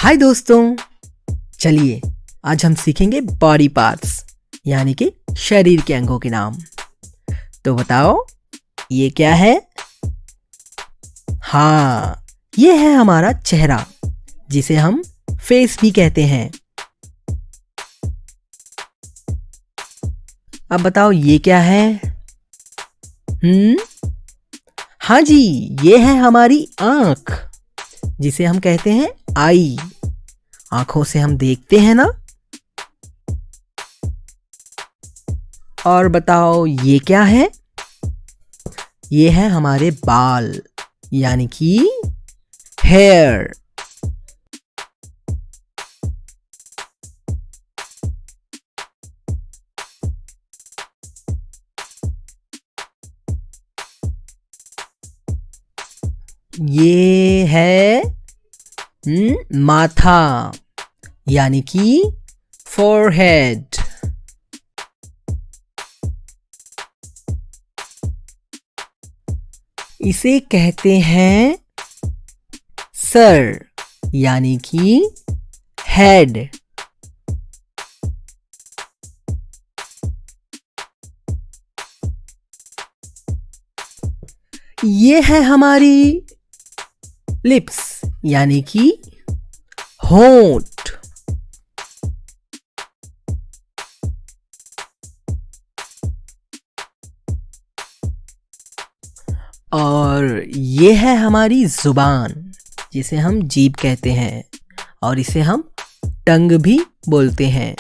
हाय दोस्तों, चलिए आज हम सीखेंगे बॉडी पार्ट्स यानी कि शरीर के अंगों के नाम। तो बताओ ये क्या है? हाँ, ये है हमारा चेहरा जिसे हम फेस भी कहते हैं। अब बताओ ये क्या है? हाँ जी, ये है हमारी आँख जिसे हम कहते हैं आई। आंखों से हम देखते हैं ना। और बताओ ये क्या है? ये है हमारे बाल यानी कि हेयर। ये है माथा यानी कि फोरहेड। इसे कहते हैं सर यानी कि हेड। ये है हमारी लिप्स यानी कि होंठ। और ये है हमारी जुबान जिसे हम जीभ कहते हैं और इसे हम टंग भी बोलते हैं।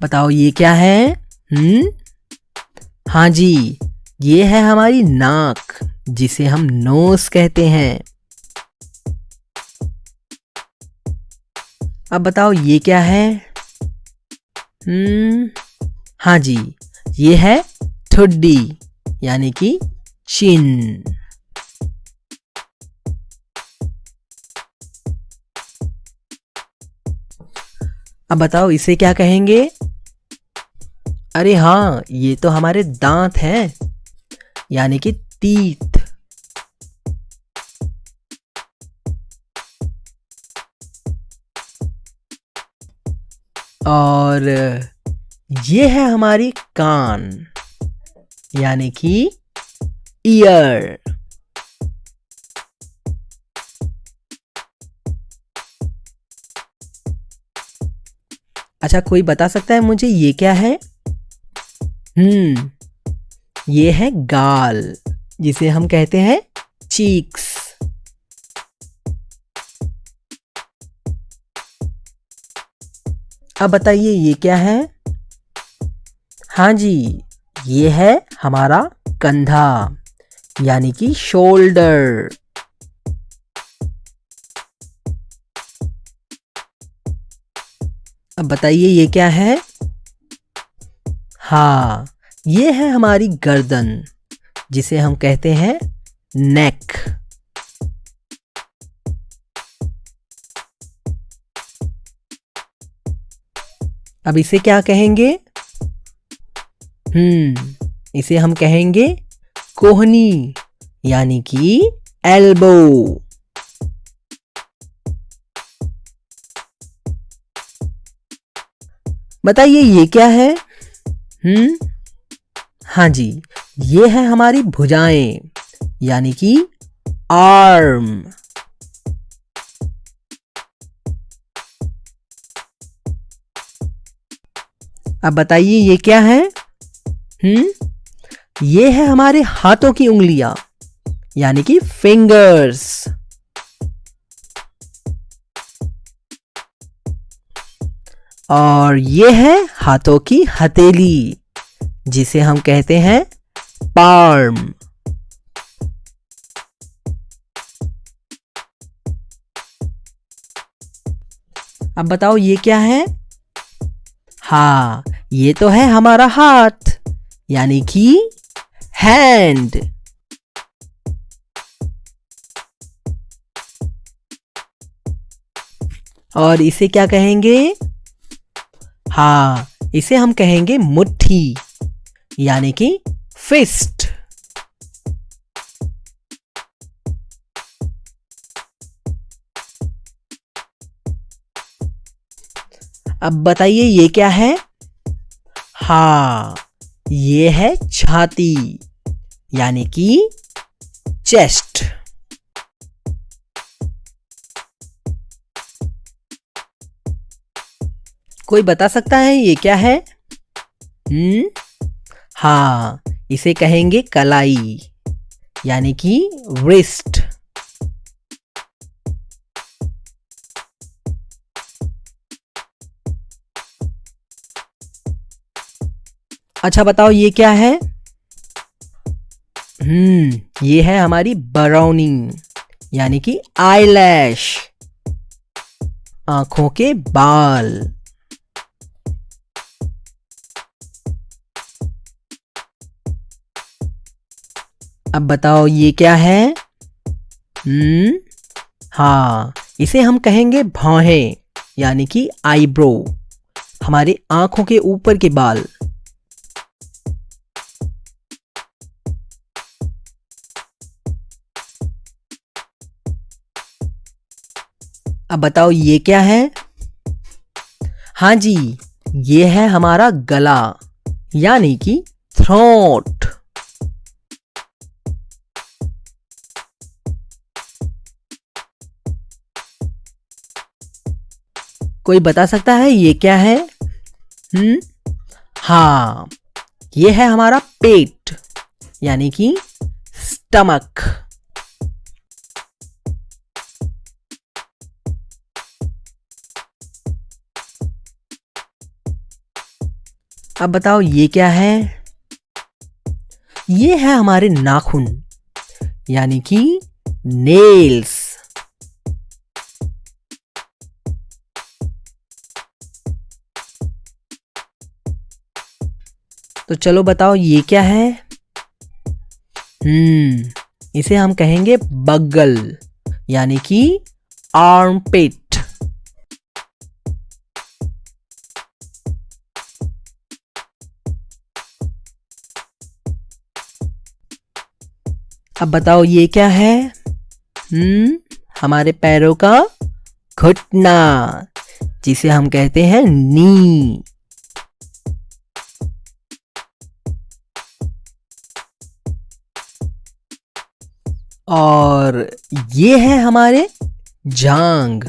बताओ ये क्या है? हाँ जी, ये है हमारी नाक जिसे हम नोज कहते हैं। अब बताओ ये क्या है? हाँ जी, ये है ठुड्डी यानी कि चिन। अब बताओ इसे क्या कहेंगे? अरे हाँ, ये तो हमारे दांत हैं यानी कि टीथ। और ये है हमारी कान यानी कि ईयर। अच्छा, कोई बता सकता है मुझे ये क्या है? ये है गाल जिसे हम कहते हैं चीक्स। अब बताइए ये क्या है? हाँ जी, ये है हमारा कंधा यानी कि शोल्डर। अब बताइए ये क्या है? हाँ, ये है हमारी गर्दन जिसे हम कहते हैं नेक। अब इसे क्या कहेंगे? इसे हम कहेंगे कोहनी यानी कि एल्बो। बताइए ये क्या है? हाँ जी, ये है हमारी भुजाएं यानी कि आर्म। अब बताइए ये क्या है? ये है हमारे हाथों की उंगलियां यानी कि फिंगर्स। और ये है हाथों की हथेली जिसे हम कहते हैं पाल्म। अब बताओ ये क्या है? हाँ, ये तो है हमारा हाथ यानी कि हैंड। और इसे क्या कहेंगे? हाँ, इसे हम कहेंगे मुट्ठी यानी कि फिस्ट। अब बताइए ये क्या है? हाँ, ये है छाती, यानी कि चेस्ट। कोई बता सकता है ये क्या है? हाँ, इसे कहेंगे कलाई, यानी कि रिस्ट। अच्छा बताओ ये क्या है? ये है हमारी बराउनिंग, यानी कि आईलैश, आंखों के बाल। अब बताओ ये क्या है? हाँ, इसे हम कहेंगे भौहें, यानी कि आईब्रो, हमारे आंखों के ऊपर के बाल। अब बताओ ये क्या है? हाँ जी, ये है हमारा गला, यानी कि थ्रोट। कोई बता सकता है ये क्या है? हाँ, ये है हमारा पेट, यानी कि स्टमक। अब बताओ ये क्या है? ये है हमारे नाखून, यानी कि नेल्स। तो चलो बताओ ये क्या है? इसे हम कहेंगे बगल, यानी कि आर्मपिट। अब बताओ ये क्या है? हमारे पैरों का घुटना, जिसे हम कहते हैं नी। और ये है हमारे जांग,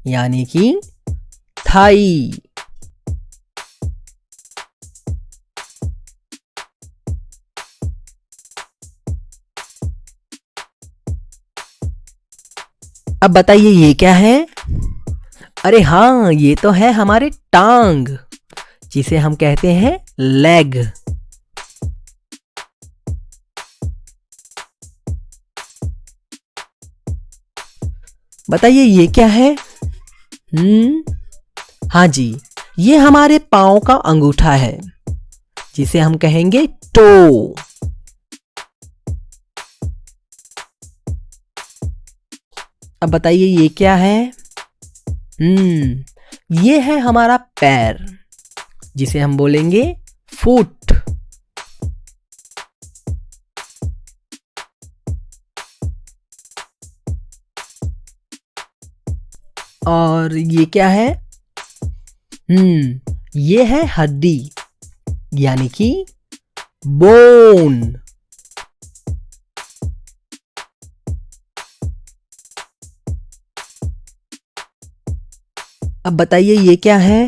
यानी कि थाई। अब बताइए ये क्या है? अरे हाँ, ये तो है हमारे टांग, जिसे हम कहते हैं लेग। बताइए ये क्या है? हाँ जी, ये हमारे पाँव का अंगूठा है, जिसे हम कहेंगे टो। अब बताइए ये क्या है? ये है हमारा पैर, जिसे हम बोलेंगे फुट। और ये क्या है? ये है हड्डी, यानी कि बोन। अब बताइए ये क्या है?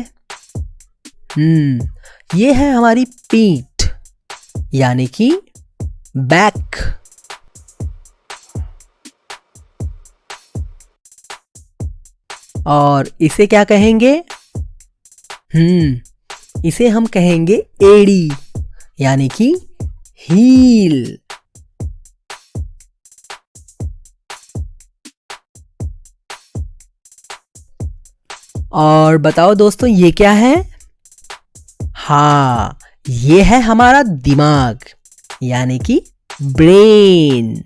ये है हमारी पीठ, यानी कि बैक। और इसे क्या कहेंगे? इसे हम कहेंगे एड़ी, यानी कि हील। और बताओ दोस्तों ये क्या है? हाँ, ये है हमारा दिमाग, यानी कि ब्रेन।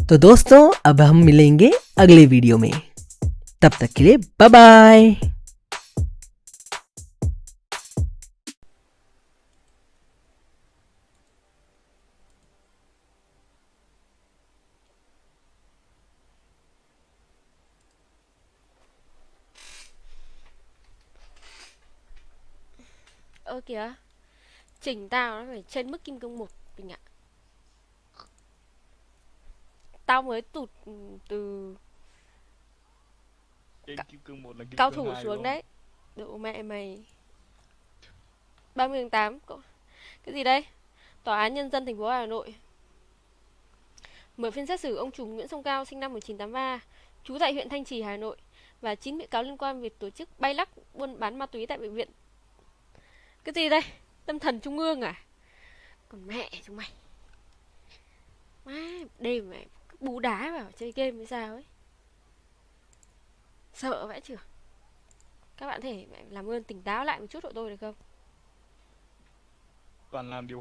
तो दोस्तों अब हम मिलेंगे अगले वीडियो में, तब तक के लिए bye bye. Ơ kìa, chỉnh tao nó phải trên mức kim cương 1 Bình ạ. Tao mới tụt từ Trên kim cương 1 là kim cao cương thủ 2 đúng xuống không? đấy. Độ mẹ mày. 30 tháng 8. Cái gì đây? Tòa án Nhân dân thành phố Hà Nội mở phiên xét xử ông trùm Nguyễn Song Cao sinh năm 1983, trú tại huyện Thanh Trì, Hà Nội và 9 bị cáo liên quan việc tổ chức bay lắc buôn bán ma túy tại bệnh viện. Cái gì đây? Tâm thần trung ương à? Còn mẹ chúng mày. Má, đêm mày bú đá vào chơi game hay sao ấy. Sợ vãi chưởng. Các bạn thể làm ơn tỉnh táo lại một chút hộ tôi được không? Toàn làm điều